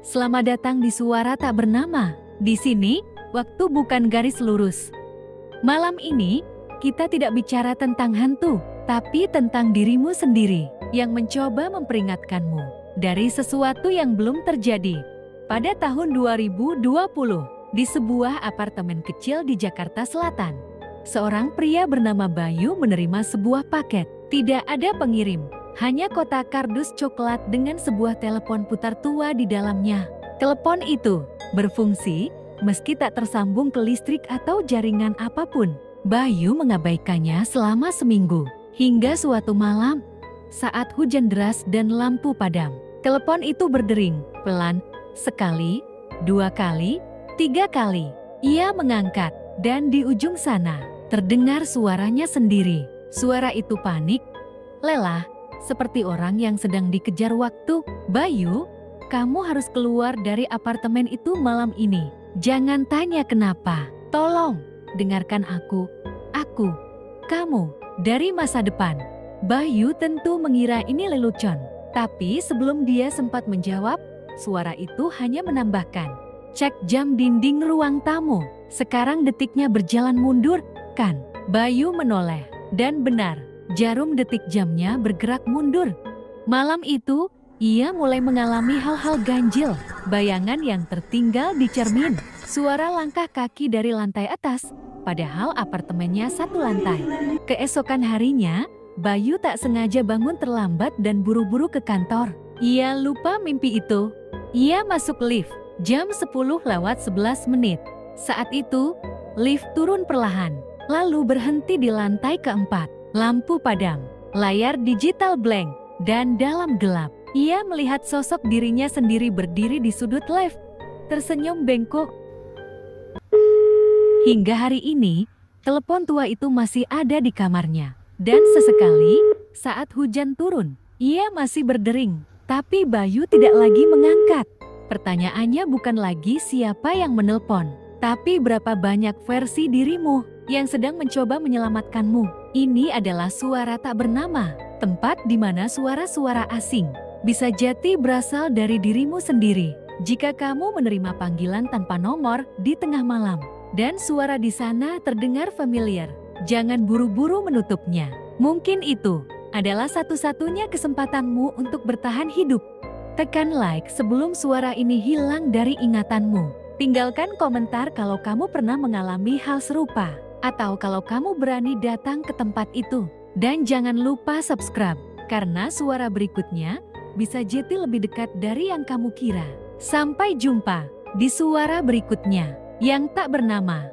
Selamat datang di Suara Tak Bernama. Di sini, waktu bukan garis lurus. Malam ini, kita tidak bicara tentang hantu, tapi tentang dirimu sendiri yang mencoba memperingatkanmu dari sesuatu yang belum terjadi. Pada tahun 2020, di sebuah apartemen kecil di Jakarta Selatan, seorang pria bernama Bayu menerima sebuah paket. Tidak ada pengirim, hanya kotak kardus coklat dengan sebuah telepon putar tua di dalamnya. Telepon itu berfungsi meski tak tersambung ke listrik atau jaringan apapun. Bayu mengabaikannya selama seminggu, hingga suatu malam, saat hujan deras dan lampu padam. Telepon itu berdering, pelan, sekali, dua kali, tiga kali. Ia mengangkat, dan di ujung sana, terdengar suaranya sendiri. Suara itu panik, lelah, seperti orang yang sedang dikejar waktu. Bayu, kamu harus keluar dari apartemen itu malam ini. Jangan tanya kenapa. Tolong, dengarkan aku, kamu, dari masa depan. Bayu tentu mengira ini lelucon. Tapi sebelum dia sempat menjawab, suara itu hanya menambahkan, cek jam dinding ruang tamu. Sekarang detiknya berjalan mundur, kan? Bayu menoleh, dan benar, jarum detik jamnya bergerak mundur. Malam itu, ia mulai mengalami hal-hal ganjil, bayangan yang tertinggal di cermin, suara langkah kaki dari lantai atas, padahal apartemennya satu lantai. Keesokan harinya, Bayu tak sengaja bangun terlambat dan buru-buru ke kantor. Ia lupa mimpi itu. Ia masuk lift, jam 10:11. Saat itu, lift turun perlahan, lalu berhenti di lantai keempat. Lampu padam, layar digital blank, dan dalam gelap, ia melihat sosok dirinya sendiri berdiri di sudut lift, tersenyum bengkok. Hingga hari ini, telepon tua itu masih ada di kamarnya. Dan sesekali, saat hujan turun, ia masih berdering. Tapi Bayu tidak lagi mengangkat. Pertanyaannya bukan lagi siapa yang menelpon, tapi berapa banyak versi dirimu yang sedang mencoba menyelamatkanmu. Ini adalah Suara Tak Bernama, tempat di mana suara-suara asing bisa jadi berasal dari dirimu sendiri. Jika kamu menerima panggilan tanpa nomor di tengah malam, dan suara di sana terdengar familiar, jangan buru-buru menutupnya. Mungkin itu adalah satu-satunya kesempatanmu untuk bertahan hidup. Tekan like sebelum suara ini hilang dari ingatanmu. Tinggalkan komentar kalau kamu pernah mengalami hal serupa, atau kalau kamu berani datang ke tempat itu. Dan jangan lupa subscribe, karena suara berikutnya bisa jadi lebih dekat dari yang kamu kira. Sampai jumpa di suara berikutnya yang tak bernama.